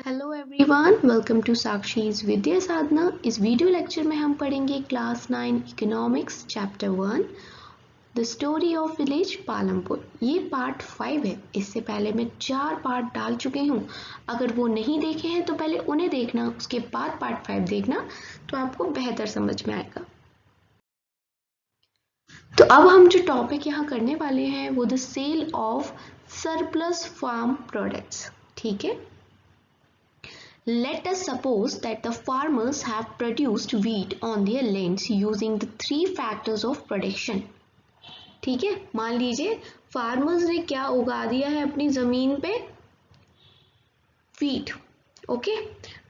Hello everyone, welcome to साक्षीज Vidya साधना। इस video lecture में हम पढ़ेंगे class 9 economics chapter 1 the story of village Palampur. ये पार्ट 5 है। इससे पहले मैं 4 पार्ट डाल चुकी हूँ। अगर वो नहीं देखे हैं तो पहले उन्हें देखना, उसके बाद पार्ट 5 देखना, तो आपको बेहतर समझ में आएगा। तो अब हम जो टॉपिक यहाँ करने वाले हैं वो the sale of surplus farm products. ठीक है, Let us suppose that the farmers have produced wheat on their lands using the 3 factors of production. ठीक है, मान लीजिए फार्मर्स ने क्या उगा दिया है अपनी जमीन पे, व्हीट। ओके,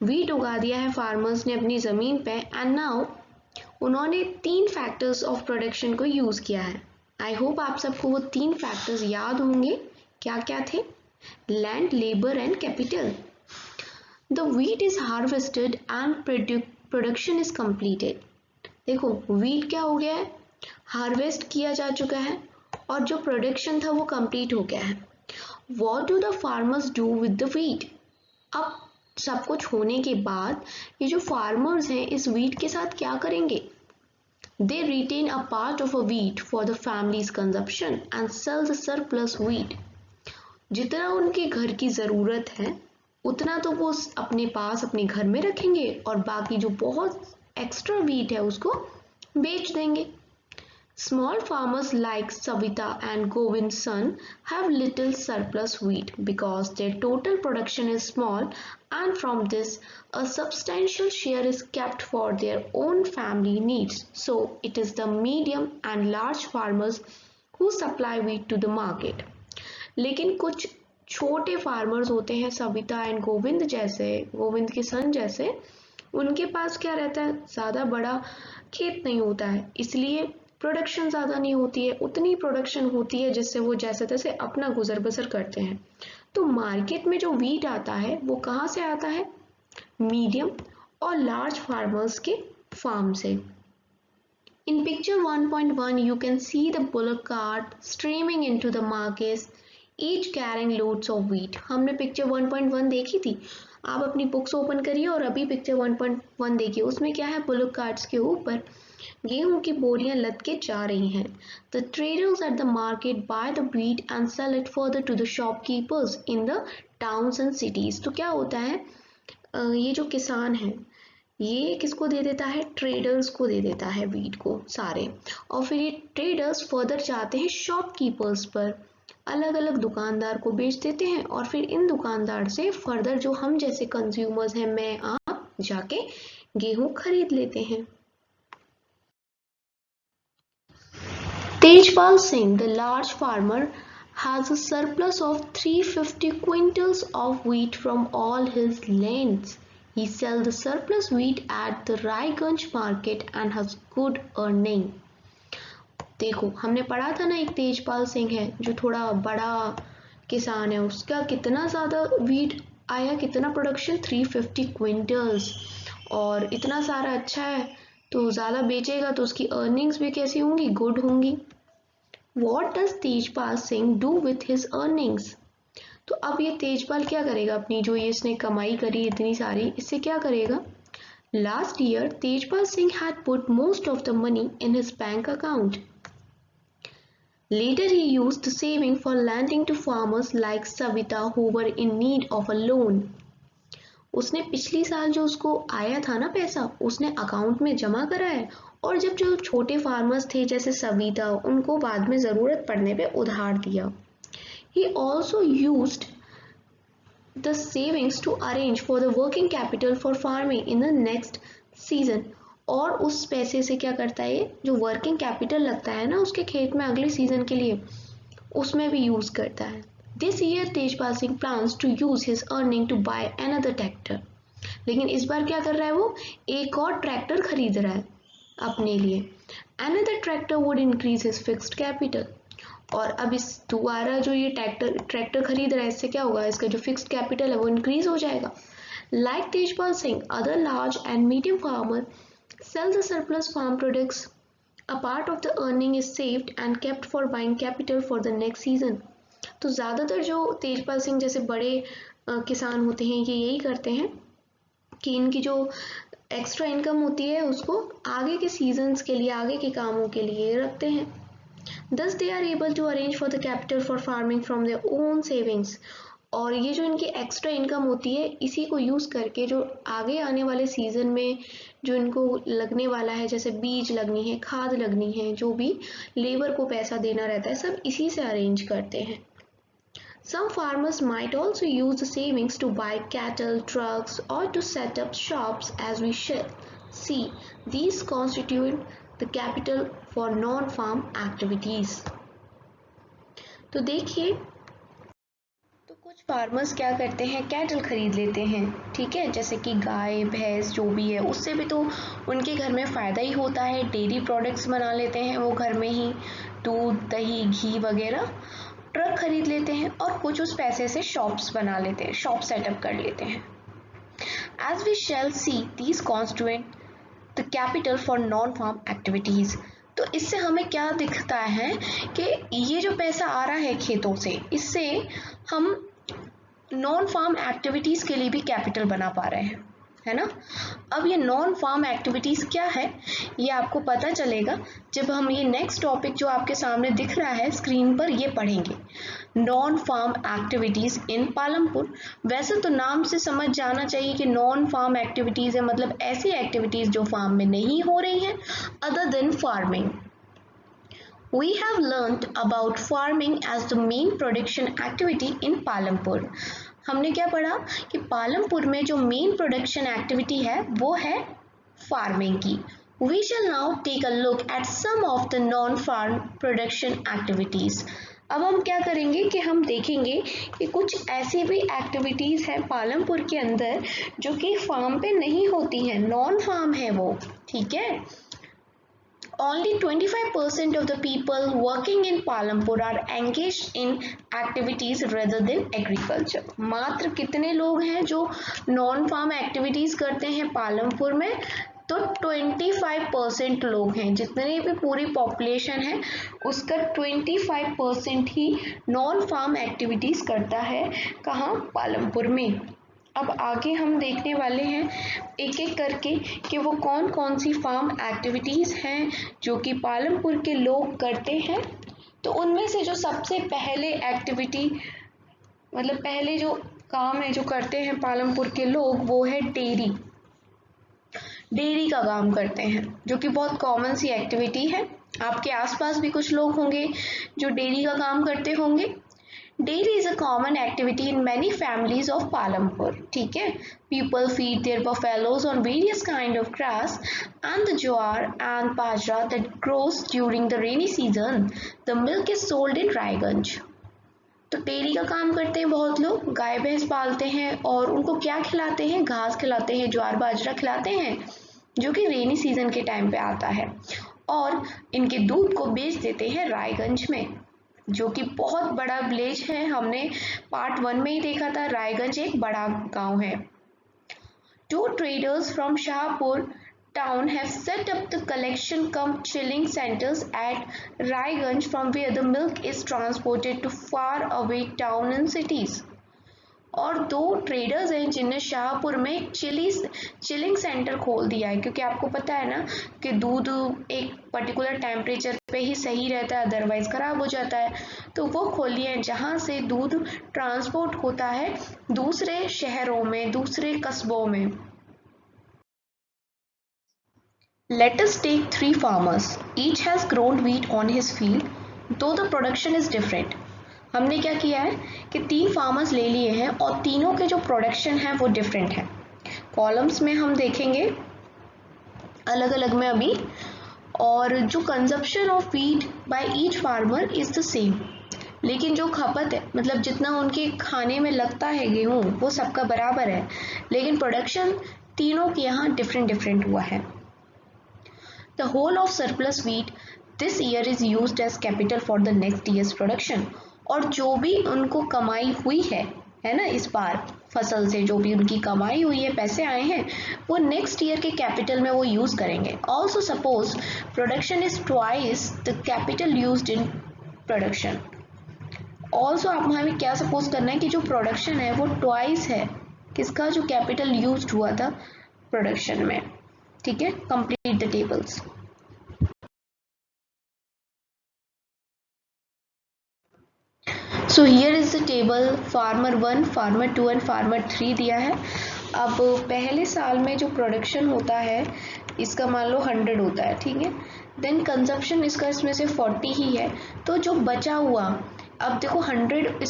व्हीट उगा दिया है फार्मर्स ने अपनी जमीन पे एंड नाउ उन्होंने 3 फैक्टर्स ऑफ प्रोडक्शन को यूज किया है। आई होप आप सबको वो 3 फैक्टर्स याद होंगे। क्या क्या थे? Land, labour and capital. The wheat is harvested and production is completed. देखो wheat क्या हो गया है, हार्वेस्ट किया जा चुका है और जो प्रोडक्शन था वो कंप्लीट हो गया है। What do the farmers do with the wheat? अब सब कुछ होने के बाद ये जो फार्मर्स हैं इस wheat के साथ क्या करेंगे? They retain a part of a wheat for the family's consumption and sell the surplus wheat. जितना उनके घर की ज़रूरत है उतना तो वो अपने पास अपने घर में रखेंगे और बाकी जो बहुत एक्स्ट्रा व्हीट है उसको बेच देंगे। Small farmers like Savita and Govind's son have little surplus wheat because their total production is small, and from this a substantial share is kept for their own family needs. So it is the medium and large farmers who supply wheat to the market. लेकिन कुछ छोटे farmers होते हैं, Savita and Govind जैसे, गोविंद के सन जैसे, उनके पास क्या रहता है, ज़्यादा बड़ा खेत नहीं होता है, इसलिए प्रोडक्शन ज़्यादा नहीं होती है। उतनी प्रोडक्शन होती है जिससे वो जैसे तैसे अपना गुजर बसर करते हैं। तो मार्केट में जो व्हीट आता है वो कहाँ से आता है? मीडियम और लार्ज फार्मर्स के फार्म से। In picture 1.1 you can see the bullock cart streaming into the market, each carrying loads of wheat. हमने पिक्चर 1.1 देखी थी, आप अपनी बुक्स ओपन करिए और अभी पिक्चर 1.1 देखिए। उसमें क्या है, बुलक कार्ट्स के ऊपर गेहूं की बोरियां लद के जा रही हैं। The traders at the market buy the wheat and sell it further to the shopkeepers in the towns and cities. तो क्या होता है, ये जो किसान है ये किसको दे देता है? ट्रेडर्स को दे देता है व्हीट को सारे, और फिर ये ट्रेडर्स फर्दर जाते हैं शॉपकीपर्स पर, अलग अलग दुकानदार को बेच देते हैं और फिर इन दुकानदार से फर्दर जो हम जैसे कंज्यूमर्स हैं, मैं आप, जाके गेहूं खरीद लेते हैं। Tejpal Singh, the large farmer, has a surplus of 350 quintals of wheat from all his lands. He sells the surplus wheat at the Raiganj market and has good earning. देखो हमने पढ़ा था ना, एक तेजपाल सिंह है जो थोड़ा बड़ा किसान है, उसका कितना ज़्यादा व्हीट आया, कितना प्रोडक्शन, 350 क्विंटल्स, और इतना सारा अच्छा है तो ज़्यादा बेचेगा तो उसकी अर्निंग्स भी कैसी होंगी, गुड होंगी। What does Tejpal Singh do with his earnings? तो अब ये तेजपाल क्या करेगा, अपनी जो ये इसने कमाई करी इतनी सारी, इससे क्या करेगा? Last year Tejpal Singh had put most of the money in his bank account. Later he used the saving for lending to farmers like Savita who were in need of a loan. उसने पिछली साल जो उसको आया था ना पैसा, उसने अकाउंट में जमा करा है, और जब जो छोटे फार्मर्स थे जैसे सविता, उनको बाद में ज़रूरत पड़ने पे उधार दिया। He also used the savings to arrange for the working capital for farming in the next season. और उस पैसे से क्या करता है, ये जो वर्किंग कैपिटल लगता है ना उसके खेत में अगले सीजन के लिए, उसमें भी यूज करता है। This year Tejpal Singh plans to use his earning to buy another tractor. लेकिन इस बार क्या कर रहा है, वो एक और ट्रैक्टर खरीद रहा है अपने लिए। Another tractor would increase his fixed capital. और अब इस दोबारा जो ये ट्रैक्टर खरीद रहा है, इससे क्या होगा, इसका जो फिक्स्ड कैपिटल है वो इंक्रीज हो जाएगा। Like Tejpal Singh, other large and medium farmer sell the surplus farm products. A part of the earning is saved and kept for buying capital for the next season. तो ज़्यादातर जो तेजपाल सिंह जैसे बड़े किसान होते हैं ये यही करते हैं कि इनकी जो एक्स्ट्रा इनकम होती है उसको आगे के सीजन्स के लिए, आगे के कामों के लिए रखते हैं। Thus they are able to arrange for the capital for farming from their own savings। और ये जो इनकी एक्स्ट्रा इनकम होती है इसी को यूज़ करके जो आगे आने वाले सीज़न में जो इनको लगने वाला है, जैसे बीज लगनी है, खाद लगनी है, जो भी लेबर को पैसा देना रहता है, सब इसी से अरेंज करते हैं। Some farmers might also use the savings to buy cattle, trucks or to set up shops as we shall see. These constitute the capital for non-farm activities। तो देखिए, तो कुछ फार्मर्स क्या करते हैं, कैटल खरीद लेते हैं, ठीक है, जैसे कि गाय भैंस जो भी है, उससे भी तो उनके घर में फ़ायदा ही होता है। डेयरी प्रोडक्ट्स बना लेते हैं वो घर में ही, दूध दही घी वगैरह। ट्रक खरीद लेते हैं और कुछ उस पैसे से शॉप्स बना लेते हैं, शॉप सेटअप कर लेते हैं। As we shall see these constituent the capital for non farm activities. तो इससे हमें क्या दिखता है कि ये जो पैसा आ रहा है खेतों से, इससे हम नॉन फार्म एक्टिविटीज़ के लिए भी कैपिटल बना पा रहे हैं, है ना। अब ये नॉन फार्म एक्टिविटीज़ क्या है ये आपको पता चलेगा जब हम ये नेक्स्ट टॉपिक जो आपके सामने दिख रहा है स्क्रीन पर ये पढ़ेंगे, नॉन फार्म एक्टिविटीज़ इन पालमपुर। वैसे तो नाम से समझ जाना चाहिए कि नॉन फार्म एक्टिविटीज़ है, मतलब ऐसी एक्टिविटीज़ जो फार्म में नहीं हो रही हैं other than farming. We have learnt about farming as the main production activity in Palampur. हमने क्या पढ़ा कि पालमपुर में जो मेन प्रोडक्शन एक्टिविटी है वो है फार्मिंग की। We shall now take a look at some of the non-farm production activities। अब हम क्या करेंगे कि हम देखेंगे कि कुछ ऐसी भी एक्टिविटीज़ हैं पालमपुर के अंदर जो कि फार्म पे नहीं होती हैं, नॉन फार्म है वो, ठीक है। Only 25% of the people working in Palampur are engaged in activities rather than agriculture। मात्र कितने लोग हैं जो नॉन फार्म एक्टिविटीज करते हैं पालमपुर में? तो 25% लोग हैं। जितने भी पूरी पॉपुलेशन है उसका 25% ही नॉन फार्म एक्टिविटीज करता है। कहाँ? पालमपुर में। अब आगे हम देखने वाले हैं एक एक करके कि वो कौन कौन सी फार्म एक्टिविटीज़ हैं जो कि पालमपुर के लोग करते हैं। तो उनमें से जो सबसे पहले एक्टिविटी, मतलब पहले जो काम है जो करते हैं पालमपुर के लोग, वो है डेयरी। डेयरी का काम करते हैं जो कि बहुत कॉमन सी एक्टिविटी है। आपके आसपास भी कुछ लोग होंगे जो डेयरी का काम करते होंगे। Dairy is a common activity in many families of Palampur, ठीक है। People feed their buffaloes on various kind of grass and the jowar and bajra that grows during the rainy season. The milk is sold in Raiganj। तो dairy का काम करते हैं बहुत लोग, गाय भैंस पालते हैं और उनको क्या खिलाते हैं? घास खिलाते हैं, ज्वार बाजरा खिलाते हैं जो कि रेनी सीजन के टाइम पे आता है, और इनके दूध को बेच देते हैं रायगंज में, जो कि बहुत बड़ा विलेज है। हमने पार्ट 1 में ही देखा था, रायगंज एक बड़ा गांव है। Two traders from Shahpur town have set up the collection cum chilling centers at Raiganj from where the milk is transported to far away town and cities। और दो ट्रेडर्स हैं जिनने शाहपुर में एक चिलिंग सेंटर खोल दिया है, क्योंकि आपको पता है ना कि दूध एक पर्टिकुलर टेम्परेचर पे ही सही रहता है, अदरवाइज ख़राब हो जाता है। तो वो खोली है जहाँ से दूध ट्रांसपोर्ट होता है दूसरे शहरों में, दूसरे कस्बों में। Let us take 3 farmers. Each has grown wheat on his field, though the production is different। हमने क्या किया है कि 3 फार्मर्स ले लिए हैं और तीनों के जो प्रोडक्शन है वो डिफरेंट है। कॉलम्स में हम देखेंगे अलग अलग में अभी, और जो consumption of wheat by each farmer is the same, लेकिन जो खपत है, मतलब जितना उनके खाने में लगता है गेहूँ, वो सबका बराबर है, लेकिन प्रोडक्शन तीनों के यहाँ डिफरेंट हुआ है। The whole of surplus wheat this year is used as capital for the next year's production. और जो भी उनको कमाई हुई है ना, इस बार फसल से जो भी उनकी कमाई हुई है, पैसे आए हैं, वो नेक्स्ट ईयर के कैपिटल में वो यूज़ करेंगे। Also suppose production is twice the capital used in production. Also आप हमें क्या सपोज करना है कि जो प्रोडक्शन है वो ट्वाइस है किसका, जो कैपिटल यूज हुआ था प्रोडक्शन में। ठीक है, complete the tables. So here is the table, farmer 1, farmer 2 and farmer 3 दिया है। अब पहले साल में जो प्रोडक्शन होता है इसका मान लो 100 होता है, ठीक है। देन कंजप्शन इसका इसमें से 40 ही है, तो जो बचा हुआ, अब देखो 100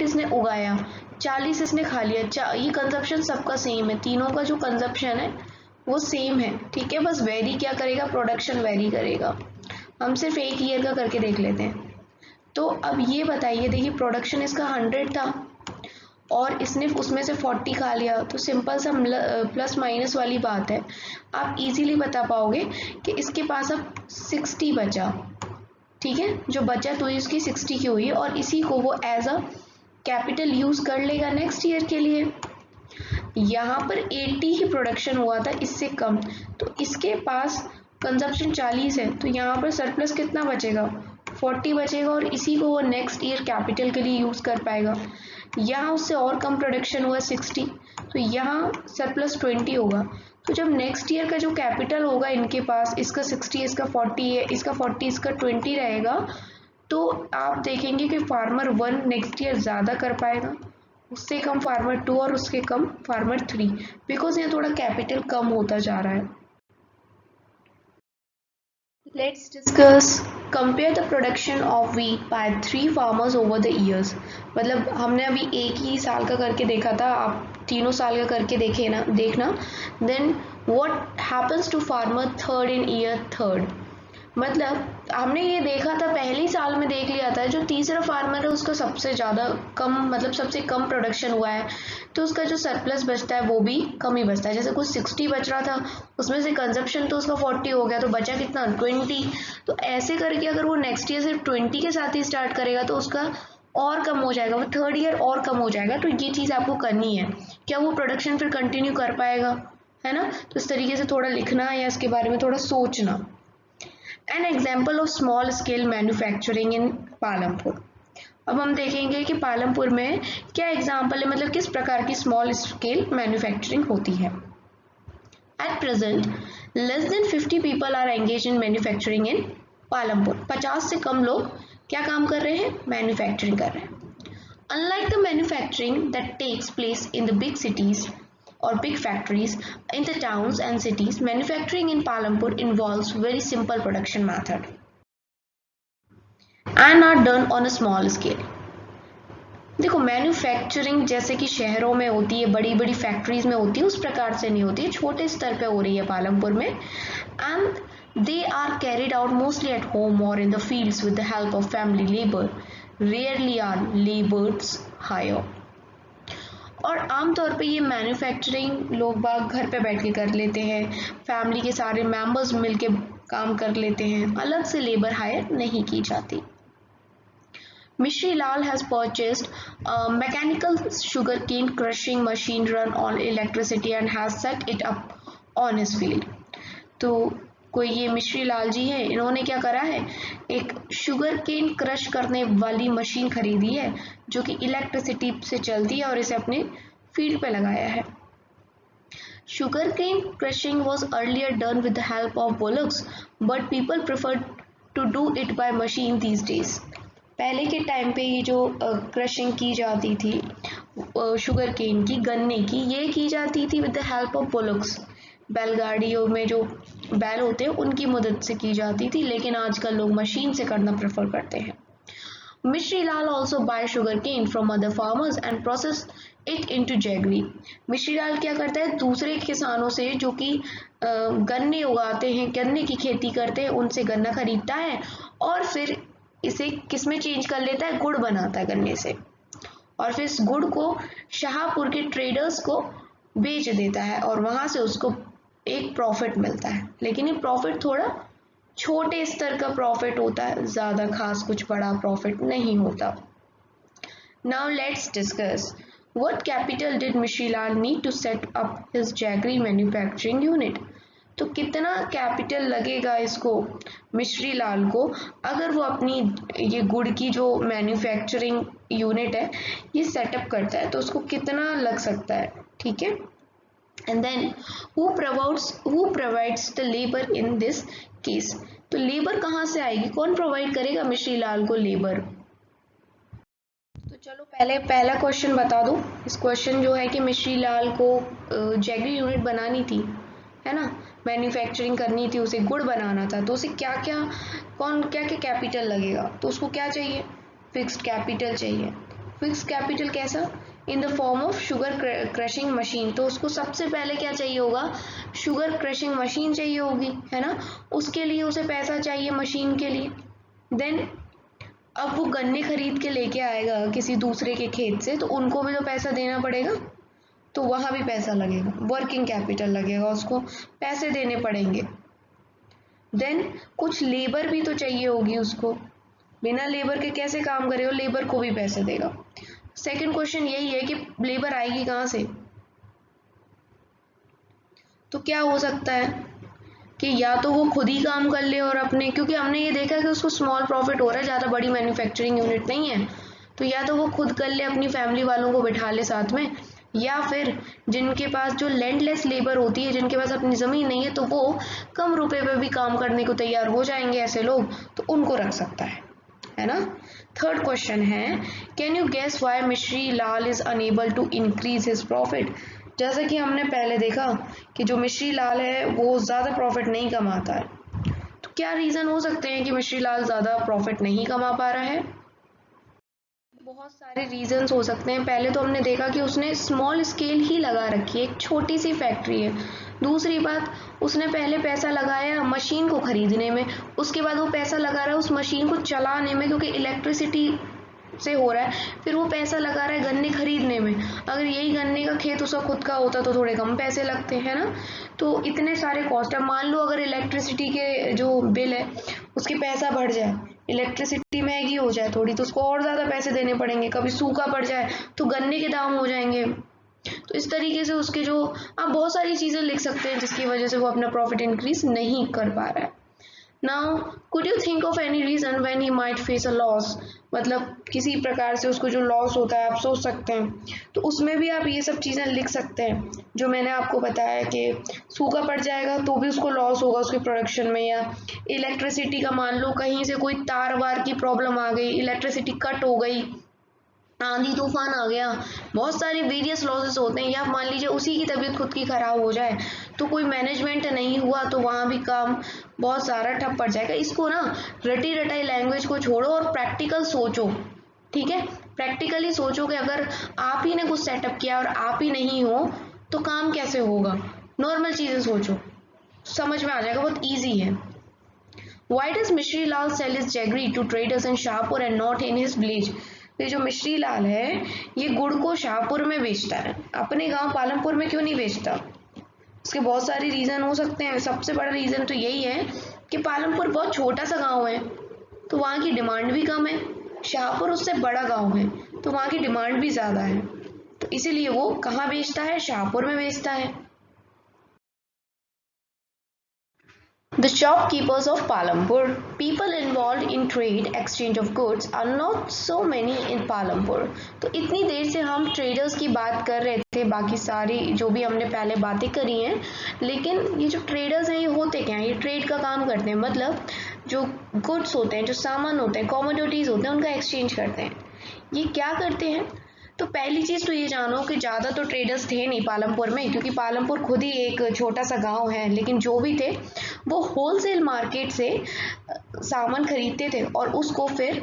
इसने उगाया, 40 इसने खा लिया, ये कंजप्शन सबका सेम है, तीनों का जो कंजप्शन है वो सेम है, ठीक है। बस वेरी क्या करेगा, प्रोडक्शन वेरी करेगा। हम सिर्फ एक ईयर का करके देख लेते हैं। तो अब ये बताइए, देखिए प्रोडक्शन इसका 100 था और इसने उसमें से 40 खा लिया, तो सिंपल सा प्लस माइनस वाली बात है। आप इजीली बता पाओगे कि इसके पास अब 60 बचा, ठीक है। जो बचत हुई उसकी 60 की हुई और इसी को वो एज अ कैपिटल यूज कर लेगा नेक्स्ट ईयर के लिए। यहाँ पर 80 ही प्रोडक्शन हुआ था, इससे कम, तो इसके पास कंजप्शन 40 है, तो यहाँ पर सरप्लस कितना बचेगा, 40 बचेगा और इसी को वो नेक्स्ट ईयर कैपिटल के लिए यूज कर पाएगा। यहाँ उससे और कम प्रोडक्शन हुआ 60, तो यहाँ सरप्लस 20 होगा। तो जब नेक्स्ट ईयर का जो कैपिटल होगा इनके पास, इसका 60 है, इसका 40 है, इसका 40, इसका 20 रहेगा, तो आप देखेंगे कि फार्मर 1 नेक्स्ट ईयर ज़्यादा कर पाएगा, उससे कम फार्मर 2 और उसके कम फार्मर 3, बिकॉज यहाँ थोड़ा कैपिटल कम होता जा रहा है। Let's discuss compare the production of wheat by 3 farmers over the years। मतलब हमने अभी एक ही साल का करके देखा था, आप तीनों साल का करके देखना। Then what happens to farmer third in year third। मतलब हमने ये देखा था, पहले ही साल में देख लिया था, जो तीसरा फार्मर है उसका सबसे ज़्यादा कम, मतलब सबसे कम प्रोडक्शन हुआ है, तो उसका जो सरप्लस बचता है वो भी कम ही बचता है। जैसे कुछ 60 बच रहा था, उसमें से कंजप्शन तो उसका 40 हो गया, तो बचा कितना, 20। तो ऐसे करके अगर वो नेक्स्ट ईयर सिर्फ 20 के साथ ही स्टार्ट करेगा तो उसका और कम हो जाएगा, वो थर्ड ईयर और कम हो जाएगा। तो ये चीज़ आपको करनी है, क्या वो प्रोडक्शन फिर कंटिन्यू कर पाएगा, है ना। तो इस तरीके से थोड़ा लिखना या इसके बारे में थोड़ा सोचना। An example of small scale manufacturing in Palampur. अब हम देखेंगे कि पालमपुर में क्या एग्जाम्पल है, मतलब किस प्रकार की स्मॉल स्केल मैन्युफैक्चरिंग होती है। At present, less than 50 people are engaged in manufacturing in Palampur. 50 से कम लोग क्या काम कर रहे हैं, मैन्युफैक्चरिंग कर रहे हैं। Unlike the manufacturing that takes place in the big cities or big factories in the towns and cities, manufacturing in Palampur involves very simple production method and are done on a small scale। देखो manufacturing जैसे कि शहरों में होती है, बड़ी बड़ी factories में होती है, उस प्रकार से नहीं होती है, छोटे स्तर पे हो रही है पालमपुर में। And they are carried out mostly at home और in the fields with the help of family labour, rarely are labours hired. और आमतौर पे ये मैन्युफैक्चरिंग लोग बाग घर पे बैठ के कर लेते हैं, फैमिली के सारे मेंबर्स मिलके काम कर लेते हैं, अलग से लेबर हायर नहीं की जाती। Mishri Lal has purchased a mechanical sugarcane crushing machine run on electricity and has set it up on his field। तो कोई ये मिश्री लाल जी है, इन्होंने क्या करा है, एक शुगर केन क्रश करने वाली मशीन खरीदी है जो कि इलेक्ट्रिसिटी से चलती है और इसे अपने फील्ड पे लगाया है। Sugar cane crushing was earlier done with the help of bullocks but people preferred to do it by machine these days. पहले के टाइम पे ये जो क्रशिंग की जाती थी शुगर केन की, गन्ने की, ये की जाती थी with the help of bullocks. बैलगाड़ियों में जो बैल होते हैं उनकी मदद से की जाती थी, लेकिन आजकल लोग मशीन से करना प्रेफर करते हैं। Mishri Lal also buy sugar cane from other farmers and process it into jaggery. Mishri Lal क्या करता है, दूसरे किसानों से जो कि गन्ने उगाते हैं, गन्ने की खेती करते हैं, उनसे गन्ना खरीदता है और फिर इसे किसमें चेंज कर लेता है, गुड़ बनाता है गन्ने से, और फिर इस गुड़ को शाहपुर के ट्रेडर्स को बेच देता है और वहां से उसको एक प्रॉफिट मिलता है, लेकिन ये प्रॉफिट थोड़ा छोटे स्तर का प्रॉफिट होता है, ज़्यादा खास कुछ बड़ा प्रॉफिट नहीं होता। Now let's discuss what capital did Mishri Lal need to set up his jaggery manufacturing unit. तो कितना कैपिटल लगेगा इसको मिश्री लाल को अगर वो अपनी ये गुड़ की जो मैन्युफैक्चरिंग यूनिट है ये सेटअप करता है, तो उसको कितना लग सकता है, ठीक है। And then who provides the labour in this case, तो लेबर कहाँ से आएगी, कौन प्रोवाइड करेगा मिश्री लाल को लेबर। तो चलो पहले पहला क्वेश्चन बता दो। इस क्वेश्चन जो है कि मिश्री लाल को जैगरी यूनिट बनानी थी, है ना, मैन्युफैक्चरिंग करनी थी, उसे गुड़ बनाना था, तो उसे क्या क्या कैपिटल लगेगा, तो उसको क्या चाहिए, फिक्स्ड कैपिटल चाहिए। फिक्स्ड कैपिटल कैसा, in the form of sugar crushing machine, तो उसको सबसे पहले क्या चाहिए होगा, शुगर क्रशिंग मशीन चाहिए होगी, है ना, उसके लिए उसे पैसा चाहिए मशीन के लिए। देन अब वो गन्ने खरीद के लेके आएगा किसी दूसरे के खेत से, तो उनको भी तो पैसा देना पड़ेगा, तो वहां भी पैसा लगेगा, वर्किंग कैपिटल लगेगा, उसको पैसे देने पड़ेंगे। देन कुछ लेबर भी तो चाहिए होगी उसको, बिना लेबर के कैसे काम करेगा, लेबर को भी पैसे देगा। सेकंड क्वेश्चन यही है कि लेबर आएगी कहाँ से, तो क्या हो सकता है कि या तो वो खुद ही काम कर ले और अपने, क्योंकि हमने ये देखा कि उसको स्मॉल प्रॉफिट हो रहा है, ज़्यादा बड़ी मैन्युफैक्चरिंग यूनिट नहीं है, तो या तो वो खुद कर ले, अपनी फैमिली वालों को बिठा ले साथ में, या फिर जिनके पास जो लैंडलेस लेबर होती है, जिनके पास अपनी ज़मीन नहीं है, तो वो कम रुपए पे भी काम करने को तैयार हो जाएंगे ऐसे लोग, तो उनको रख सकता है ना। थर्ड क्वेश्चन है, can you guess why Mishri Lal is unable to increase his profit. जैसा कि हमने पहले देखा कि जो मिश्री लाल है वो ज़्यादा प्रॉफिट नहीं कमाता है, तो क्या रीज़न हो सकते हैं कि मिश्री लाल ज़्यादा प्रॉफिट नहीं कमा पा रहा है। बहुत सारे रीजंस हो सकते हैं। पहले तो हमने देखा कि उसने स्मॉल स्केल ही लगा रखी है, एक छोटी सी फैक्ट्री है। दूसरी बात, उसने पहले पैसा लगाया मशीन को खरीदने में, उसके बाद वो पैसा लगा रहा है उस मशीन को चलाने में, क्योंकि इलेक्ट्रिसिटी से हो रहा है, फिर वो पैसा लगा रहा है गन्ने खरीदने में। अगर यही गन्ने का खेत उसका खुद का होता तो थोड़े कम पैसे लगते हैं ना। तो इतने सारे कॉस्ट है। मान लो अगर इलेक्ट्रिसिटी के जो बिल है उसके पैसा बढ़ जाए, इलेक्ट्रिसिटी महंगी हो जाए थोड़ी, तो उसको और ज़्यादा पैसे देने पड़ेंगे। कभी सूखा पड़ जाए तो गन्ने के दाम हो जाएंगे। तो इस तरीके से उसके जो, आप बहुत सारी चीज़ें लिख सकते हैं जिसकी वजह से वो अपना प्रॉफिट इंक्रीज नहीं कर पा रहा है। Now could you think of any reason when he might face a loss, मतलब किसी प्रकार से उसको जो लॉस होता है आप सोच सकते हैं, तो उसमें भी आप ये सब चीज़ें लिख सकते हैं जो मैंने आपको बताया कि सूखा पड़ जाएगा तो भी उसको लॉस होगा उसके प्रोडक्शन में, या इलेक्ट्रिसिटी का मान लो कहीं से कोई तार वार की प्रॉब्लम आ गई, इलेक्ट्रिसिटी कट हो गई, आंधी तूफान आ गया, बहुत सारे वेरियस लॉसेस होते हैं। या मान लीजिए उसी की तबीयत खुद की खराब हो जाए, तो कोई मैनेजमेंट नहीं हुआ तो वहाँ भी काम बहुत सारा ठप पड़ जाएगा। इसको ना रटी रटाई लैंग्वेज को छोड़ो और प्रैक्टिकल सोचो, ठीक है। प्रैक्टिकली सोचो कि अगर आप ही ने कुछ सेटअप किया और आप ही नहीं हो तो काम कैसे होगा। नॉर्मल चीज़ें सोचो, समझ में आ जाएगा, बहुत ईजी है। Why does Mishri Lal sell his jaggery to traders in Shahpur and not in his village? ये जो मिश्री लाल है ये गुड़ को शाहपुर में बेचता है, अपने गांव पालमपुर में क्यों नहीं बेचता। इसके बहुत सारे रीजन हो सकते हैं। सबसे बड़ा रीजन तो यही है कि पालमपुर बहुत छोटा सा गांव है तो वहाँ की डिमांड भी कम है, शाहपुर उससे बड़ा गांव है तो वहाँ की डिमांड भी ज़्यादा है, तो इसीलिए वो कहाँ बेचता है, शाहपुर में बेचता है। The shopkeepers of Palampur. People involved in trade exchange of goods are not so many in Palampur. तो इतनी देर से हम ट्रेडर्स की बात कर रहे थे, बाकी सारी जो भी हमने पहले बातें करी हैं, लेकिन ये जो ट्रेडर्स हैं ये होते क्या हैं, ये ट्रेड का काम करते हैं, मतलब जो गुड्स होते हैं, जो सामान होते हैं, कॉमोडिटीज़ होते हैं, उनका एक्सचेंज करते हैं। ये क्या करते हैं, तो पहली चीज़ तो ये जानो कि ज़्यादा तो ट्रेडर्स थे नहीं पालमपुर में, क्योंकि पालमपुर खुद ही एक छोटा सा गांव है, लेकिन जो भी थे वो होलसेल मार्केट से सामान खरीदते थे और उसको फिर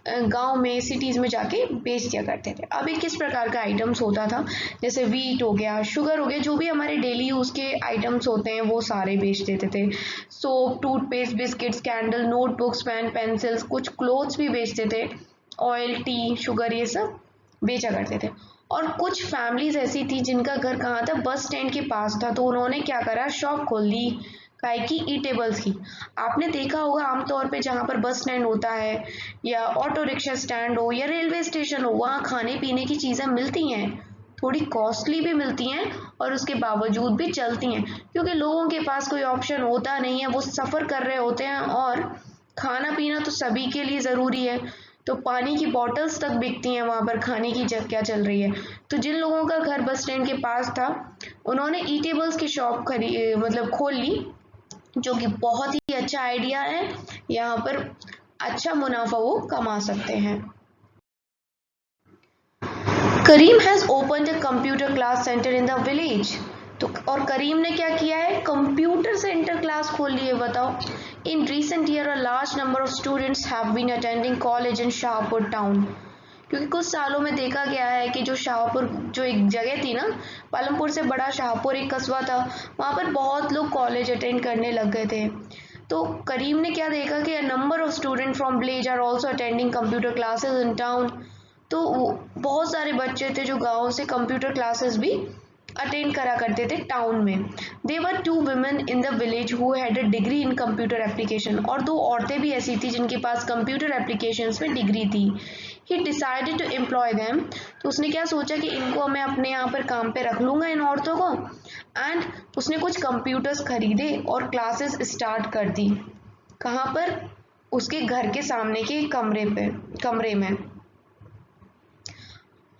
गांव में सिटीज़ में जाके बेच दिया करते थे। अब ये किस प्रकार का आइटम्स होता था, जैसे वीट हो गया, शुगर हो गया, जो भी हमारे डेली यूज़ के आइटम्स होते हैं वो सारे बेच देते थे। Soap, toothpaste, biscuits, candle, notebooks, pen, pencils, कुछ क्लोथ्स भी बेचते थे, ऑयल, टी, शुगर, ये सब बेचा करते थे। और कुछ फैमिलीज ऐसी थी जिनका घर कहाँ था, बस स्टैंड के पास था, तो उन्होंने क्या करा, शॉप खोल ली काय की, ईटेबल्स की। आपने देखा होगा आमतौर पे जहाँ पर बस स्टैंड होता है या ऑटो रिक्शा स्टैंड हो या रेलवे स्टेशन हो, वहाँ खाने पीने की चीज़ें मिलती हैं, थोड़ी कॉस्टली भी मिलती हैं और उसके बावजूद भी चलती हैं, क्योंकि लोगों के पास कोई ऑप्शन होता नहीं है, वो सफ़र कर रहे होते हैं और खाना पीना तो सभी के लिए ज़रूरी है। तो पानी की बॉटल्स तक बिकती हैं वहाँ पर, खाने की क्या चल रही है। तो जिन लोगों का घर बस स्टैंड के पास था, उन्होंने ईटेबल्स की शॉप मतलब खोल ली, जो कि बहुत ही अच्छा आइडिया है। यहाँ पर अच्छा मुनाफा वो कमा सकते हैं। Karim has opened a computer class centre in the village. तो और करीम ने क्या किया है, कंप्यूटर सेंटर क्लास खोल ली है। बताओ, in recent year a large number of students have been attending college in Shahpur town. क्योंकि कुछ सालों में देखा गया है कि जो शाहपुर, जो एक जगह थी ना, पालमपुर से बड़ा शाहपुर एक कस्बा था, वहाँ पर बहुत लोग कॉलेज अटेंड करने लग गए थे। तो करीम ने क्या देखा कि number of student from village are also attending computer classes in town. तो बहुत सारे बच्चे थे जो गाँव से कंप्यूटर क्लासेस भी अटेंड करा करते थे टाउन में। They were 2 women in the village who had a degree in computer application. और 2 औरतें भी ऐसी थी जिनके पास कंप्यूटर एप्लीकेशंस में डिग्री थी। He decided to employ them. तो उसने क्या सोचा कि इनको मैं अपने यहाँ पर काम पे रख लूँगा, इन औरतों को। एंड उसने कुछ कंप्यूटर्स खरीदे और क्लासेस स्टार्ट कर दी। कहाँ पर? उसके घर के सामने के कमरे में।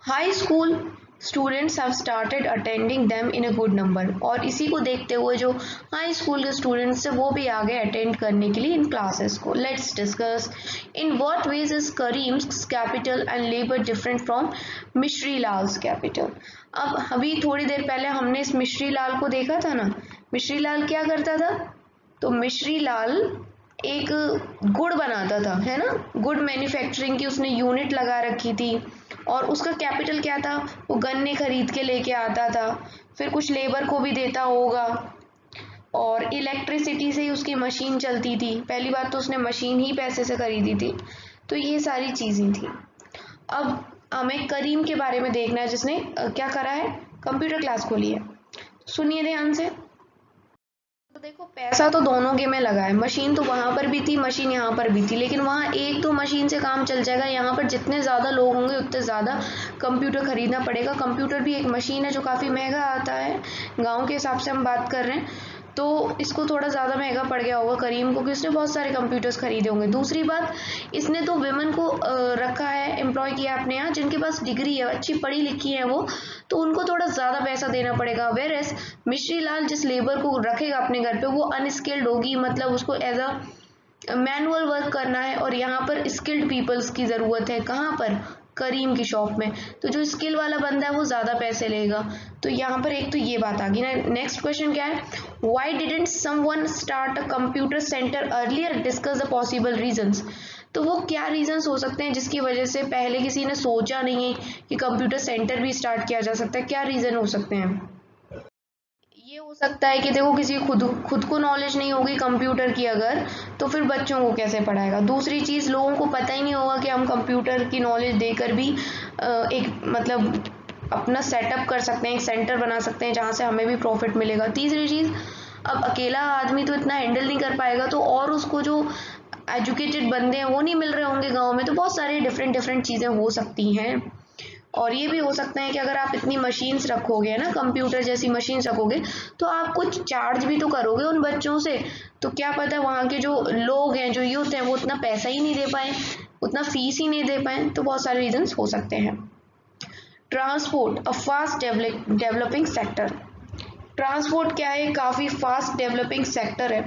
High school students have started attending them in a good number. और इसी को देखते हुए जो हाई स्कूल के स्टूडेंट्स हैं वो भी आ गए अटेंड करने के लिए इन क्लासेस को। Let's discuss in what ways is Karim's capital and labour different from Mishri Lal's capital. अब अभी थोड़ी देर पहले हमने इस मिश्री लाल को देखा था ना। मिश्री लाल क्या करता था? तो मिश्री लाल एक गुड़ बनाता था, है ना। गुड़ मैन्युफैक्चरिंग की उसने यूनिट लगा रखी थी और उसका कैपिटल क्या था? वो गन्ने खरीद के लेके आता था, फिर कुछ लेबर को भी देता होगा और इलेक्ट्रिसिटी से ही उसकी मशीन चलती थी। पहली बात तो उसने मशीन ही पैसे से खरीदी थी। तो ये सारी चीज़ें थी। अब हमें करीम के बारे में देखना है, जिसने क्या करा है, कंप्यूटर क्लास खोली है। सुनिए ध्यान से। तो देखो, पैसा तो दोनों के में लगा है। मशीन तो वहाँ पर भी थी, मशीन यहाँ पर भी थी, लेकिन वहाँ एक तो मशीन से काम चल जाएगा। यहाँ पर जितने ज़्यादा लोग होंगे उतने ज़्यादा कंप्यूटर खरीदना पड़ेगा। कंप्यूटर भी एक मशीन है जो काफ़ी महंगा आता है, गांव के हिसाब से हम बात कर रहे हैं, तो इसको थोड़ा ज़्यादा महंगा पड़ गया होगा करीम को, क्योंकि इसने बहुत सारे कंप्यूटर्स खरीदे होंगे। दूसरी बात, इसने तो विमेन को रखा है, एम्प्लॉय किया अपने यहाँ, जिनके पास डिग्री है, अच्छी पढ़ी लिखी है वो, तो उनको थोड़ा ज़्यादा पैसा देना पड़ेगा। वेर एज मिश्री लाल जिस लेबर को रखेगा अपने घर पे, वो अनस्किल्ड होगी, मतलब उसको एज अ मैनुअल वर्क करना है, और यहाँ पर स्किल्ड पीपल्स की ज़रूरत है। कहाँ पर? करीम की शॉप में। तो जो स्किल वाला बंदा है वो ज़्यादा पैसे लेगा। तो यहाँ पर एक तो ये बात आ गई ना। नेक्स्ट क्वेश्चन क्या है? Why didn't someone start a computer centre earlier? Discuss the possible reasons. तो वो क्या रीजंस हो सकते हैं जिसकी वजह से पहले किसी ने सोचा नहीं है कि कंप्यूटर सेंटर भी स्टार्ट किया जा सकता है? क्या रीज़न हो सकते हैं? ये हो सकता है कि देखो, किसी खुद को नॉलेज नहीं होगी कंप्यूटर की अगर, तो फिर बच्चों को कैसे पढ़ाएगा। दूसरी चीज़, लोगों को पता ही नहीं होगा कि हम कंप्यूटर की नॉलेज देकर भी एक मतलब अपना सेटअप कर सकते हैं, एक सेंटर बना सकते हैं जहाँ से हमें भी प्रॉफिट मिलेगा। तीसरी चीज़, अब अकेला आदमी तो इतना हैंडल नहीं कर पाएगा, तो और उसको जो एजुकेटेड बंदे हैं वो नहीं मिल रहे होंगे गाँव में। तो बहुत सारी डिफरेंट चीज़ें हो सकती हैं। और ये भी हो सकता है कि अगर आप इतनी मशीन्स रखोगे ना, कंप्यूटर जैसी मशीन्स रखोगे, तो आप कुछ चार्ज भी तो करोगे उन बच्चों से। तो क्या पता वहाँ के जो लोग हैं, जो यूथ हैं, वो उतना पैसा ही नहीं दे पाए, उतना फीस ही नहीं दे पाए। तो बहुत सारे रीजंस हो सकते हैं। Transport, a fast developing sector. Transport क्या है? काफ़ी फास्ट डेवलपिंग सेक्टर है।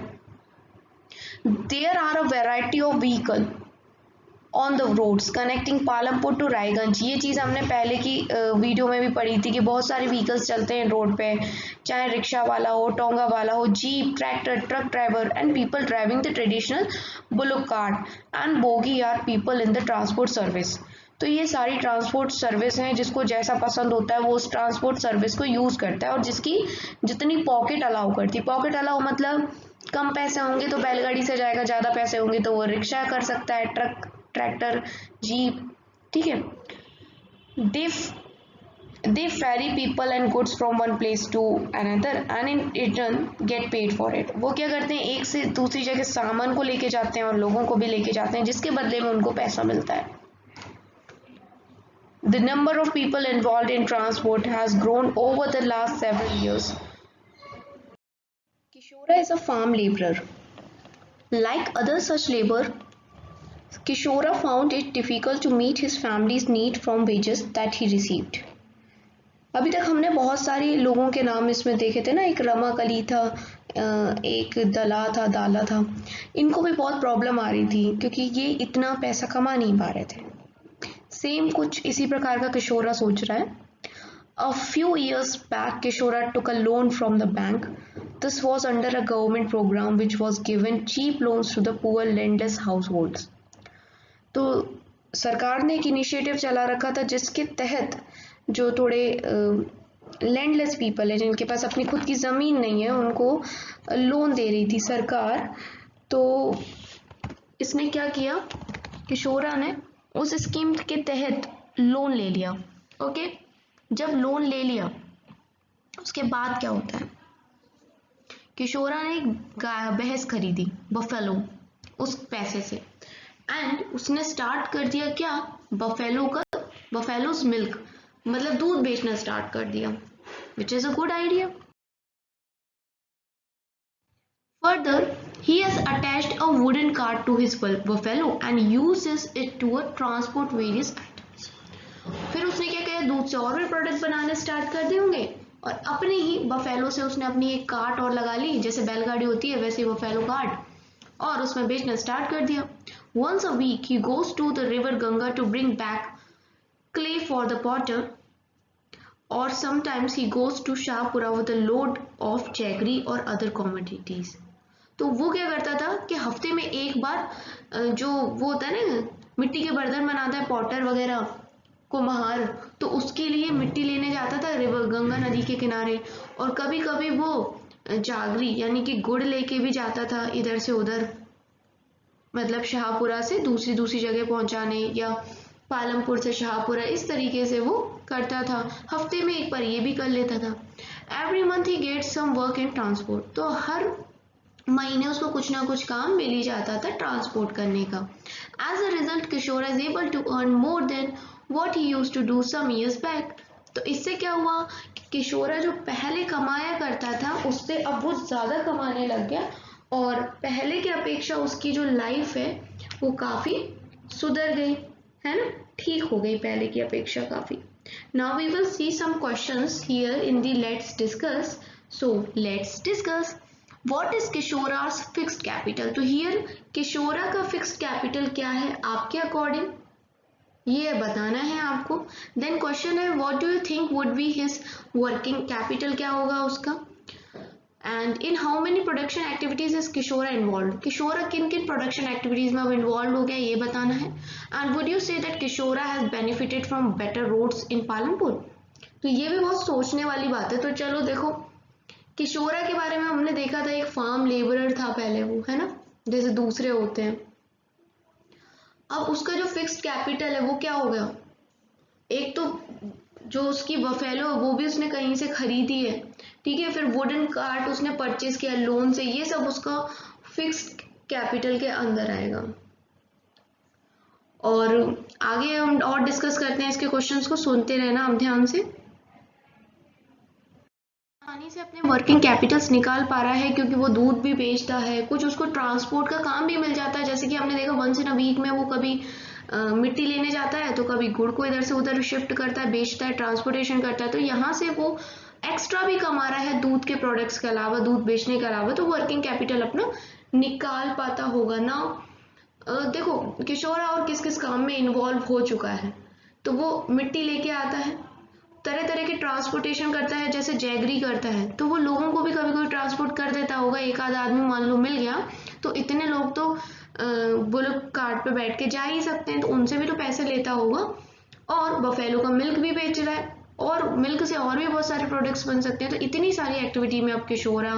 There are a variety of vehicle on the roads connecting Palampur to Raiganj. ये चीज़ हमने पहले की वीडियो में भी पढ़ी थी कि बहुत सारे व्हीकल्स चलते हैं रोड पे, चाहे रिक्शा वाला हो, टोंगा वाला हो, jeep, tractor, truck driver and people driving the traditional bullock cart and bogey are people in the transport service. तो ये सारी ट्रांसपोर्ट सर्विस हैं, जिसको जैसा पसंद होता है वो उस ट्रांसपोर्ट सर्विस को यूज़ करता है, और जिसकी जितनी पॉकेट अलाउ करती है। पॉकेट अलाउ मतलब कम पैसे होंगे तो बैलगाड़ी से जाएगा, ज़्यादा पैसे होंगे तो वो रिक्शा कर सकता है, ट्रक, ट्रैक्टर, जीप, ठीक है। दे ferry people and goods from one place to another and in return get paid for it। वो क्या करते हैं, एक से दूसरी जगह सामान को लेके जाते हैं और लोगों को भी लेके जाते हैं, जिसके बदले में उनको पैसा मिलता है। The number of people involved in transport has grown over the last several years. Kishora is a farm laborer. Like other such labor, Kishora found it difficult to meet his family's need from wages that he received. अभी तक हमने बहुत सारे लोगों के नाम इसमें देखे थे ना, एक रमाकली था, एक दला था, दाला था। इनको भी बहुत प्रॉब्लम आ रही थी क्योंकि ये इतना पैसा कमा नहीं पा रहे थे। सेम कुछ इसी प्रकार का किशोरा सोच रहा है। A few years back, Kishora took a loan from the bank. This was under a government program which was given cheap loans to the poor landless households. तो सरकार ने एक इनिशिएटिव चला रखा था जिसके तहत जो थोड़े लैंडलेस पीपल है, जिनके पास अपनी खुद की ज़मीन नहीं है, उनको लोन दे रही थी सरकार। तो इसने क्या किया, किशोरा ने उस स्कीम के तहत लोन ले लिया। ओके, जब लोन ले लिया उसके बाद क्या होता है, किशोरा ने एक भैंस खरीदी, बफेलो, उस पैसे से, एंड उसने स्टार्ट कर दिया क्या, बफेलोज मिल्क, मतलब दूध बेचना स्टार्ट कर दिया, which is a good idea. Further, he has attached a wooden cart to his buffalo and uses it to transport various items. फिर उसने क्या किया, दूध से और भी प्रोडक्ट बनाने स्टार्ट कर दिए होंगे और अपने ही बफेलो से उसने अपनी एक कार्ट और लगा ली, जैसे बैलगाड़ी होती है वैसे बफेलो कार्ट, और उसमें बेचना स्टार्ट कर दिया। Once a week he goes to the river Ganga to bring back clay for the potter, or sometimes he goes to Shahpura with a load of jaggery or other commodities. तो वो क्या करता था कि हफ्ते में एक बार जो वो होता है ना, मिट्टी के बर्तन बनाता है, पॉटर वगैरह, कुम्हार, तो उसके लिए मिट्टी लेने जाता था रिवर गंगा नदी के किनारे, और कभी कभी वो जागरी यानी कि गुड़ लेके भी जाता था इधर से उधर, मतलब शाहपुरा से दूसरी जगह पहुंचाने, या पालमपुर से शाहपुरा, इस तरीके से वो करता था। हफ्ते में एक बार ये भी कर लेता था। Every month he get some work in transport, तो हर महीने उसको कुछ ना कुछ काम मिल ही जाता था ट्रांसपोर्ट करने का। As a result Kishora is able to earn more than what he used to do some years back. तो इससे क्या हुआ, किशोरा जो पहले कमाया करता था उससे अब वो ज़्यादा कमाने लग गया, और पहले की अपेक्षा उसकी जो लाइफ है वो काफ़ी सुधर गई, है ना, ठीक हो गई पहले की अपेक्षा काफ़ी। Now we will see some questions here in the let's discuss. So let's discuss what is Kishora's fixed capital. तो हियर किशोरा का फिक्स्ड कैपिटल क्या है आपके अकॉर्डिंग, ये बताना है आपको। देन क्वेश्चन है what do you think would be his working capital, क्या होगा उसका, and in how many production activities is Kishora involve, Kishora किन किन प्रोडक्शन एक्टिविटीज में अब इन्वॉल्व हो गया ये बताना है। And would you say that Kishora has benefited from better roads in Palampur. तो ये भी बहुत सोचने वाली बात है। तो चलो देखो, किशोरा के बारे में हमने देखा था, एक फार्म लेबरर था पहले वो, है ना, जैसे दूसरे होते हैं। अब उसका जो फिक्स्ड कैपिटल है वो क्या हो गया, एक तो जो उसकी बफेलो वो भी उसने कहीं से खरीदी है, ठीक है, फिर वुडन कार्ट उसने परचेज किया लोन से, ये सब उसका फिक्स्ड कैपिटल के अंदर आएगा। और आगे हम और डिस्कस करते हैं इसके क्वेश्चंस को, सुनते रहना आप ध्यान से। आसानी से अपने वर्किंग कैपिटल्स निकाल पा रहा है क्योंकि वो दूध भी बेचता है, कुछ उसको ट्रांसपोर्ट का काम भी मिल जाता है, जैसे कि हमने देखा वंस इन अ वीक में वो कभी मिट्टी लेने जाता है, तो कभी गुड़ को इधर से उधर शिफ्ट करता है, बेचता है, ट्रांसपोर्टेशन करता है, तो यहाँ से वो एक्स्ट्रा भी कमा रहा है दूध के प्रोडक्ट्स के अलावा, दूध बेचने के अलावा, तो वर्किंग कैपिटल अपना निकाल पाता होगा ना। देखो किशोरा और किस किस काम में इन्वॉल्व हो चुका है, तो वो मिट्टी लेके आता है, तरह तरह के ट्रांसपोर्टेशन करता है, जैसे जैगरी करता है, तो वो लोगों को भी कभी कभी ट्रांसपोर्ट कर देता होगा, एक आधा आदमी मान लो मिल गया, तो इतने लोग तो वो लोग कार्ट पे बैठ के जा ही सकते हैं, तो उनसे भी तो पैसे लेता होगा। और बफेलो का मिल्क भी बेच रहा है, और मिल्क से और भी बहुत सारे प्रोडक्ट्स बन सकते हैं, तो इतनी सारी एक्टिविटी में अब किशोरा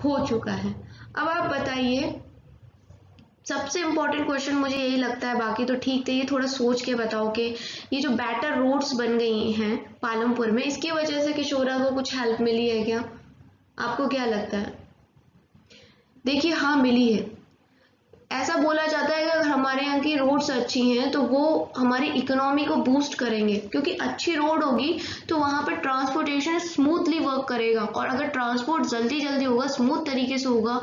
हो चुका है। अब आप बताइए, सबसे इम्पोर्टेंट क्वेश्चन मुझे यही लगता है, बाकी तो ठीक थे, ये थोड़ा सोच के बताओ कि ये जो बेटर रोड्स बन गई हैं पालमपुर में, इसकी वजह से किशोरा को कुछ हेल्प मिली है क्या, आपको क्या लगता है? देखिए हाँ मिली है। ऐसा बोला जाता है कि अगर हमारे यहाँ की रोड्स अच्छी हैं तो वो हमारी इकोनॉमी को बूस्ट करेंगे, क्योंकि अच्छी रोड होगी तो वहाँ पर ट्रांसपोर्टेशन स्मूथली वर्क करेगा, और अगर ट्रांसपोर्ट जल्दी जल्दी होगा, स्मूथ तरीके से होगा,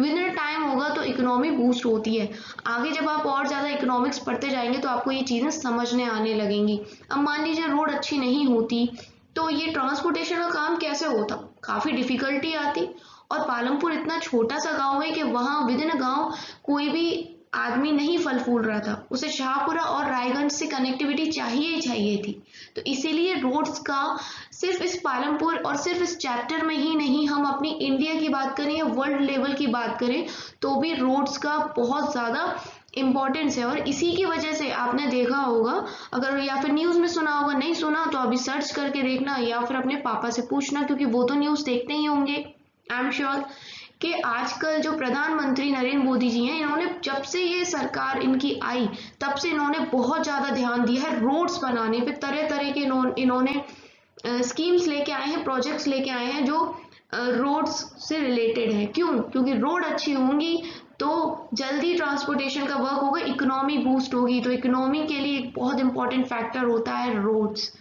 विद इन टाइम होगा, तो इकोनॉमी बूस्ट होती है। आगे जब आप और ज़्यादा इकोनॉमिक्स पढ़ते जाएंगे तो आपको ये चीज़ें समझने आने लगेंगी। अब मान लीजिए रोड अच्छी नहीं होती तो ये ट्रांसपोर्टेशन का काम कैसे होता, काफ़ी डिफिकल्टी आती। और पालमपुर इतना छोटा सा गांव है कि वहाँ विद इन गांव कोई भी आदमी नहीं फल फूल रहा था, उसे शाहपुरा और रायगंज से कनेक्टिविटी चाहिए ही चाहिए थी। तो इसीलिए रोड्स का सिर्फ इस पालमपुर और सिर्फ इस चैप्टर में ही नहीं, हम अपनी इंडिया की बात करें या वर्ल्ड लेवल की बात करें तो भी रोड्स का बहुत ज़्यादा इम्पोर्टेंस है। और इसी की वजह से आपने देखा होगा, अगर या फिर न्यूज़ में सुना होगा, नहीं सुना तो अभी सर्च करके देखना या फिर अपने पापा से पूछना, क्योंकि वो तो न्यूज़ देखते ही होंगे। आई एम श्योर कि आजकल जो प्रधानमंत्री नरेंद्र मोदी जी हैं, इन्होंने जब से ये सरकार इनकी आई तब से इन्होंने बहुत ज़्यादा ध्यान दिया है रोड्स बनाने पे। तरह तरह के इन्होंने स्कीम्स लेके आए हैं, प्रोजेक्ट्स लेके आए हैं जो रोड्स से रिलेटेड है। क्यों? क्योंकि रोड अच्छी होंगी तो जल्दी ट्रांसपोर्टेशन का वर्क होगा, इकोनॉमी बूस्ट होगी। तो इकोनॉमी के लिए एक बहुत इंपॉर्टेंट फैक्टर होता है रोड्स।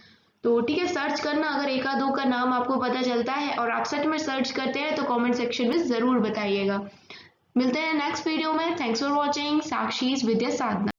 तो ठीक है, सर्च करना अगर एक आध दो का नाम आपको पता चलता है और आप सच में सर्च करते हैं तो कमेंट सेक्शन में ज़रूर बताइएगा। मिलते हैं नेक्स्ट वीडियो में। Thanks for watching. Sakshi's Vidya Sadhana.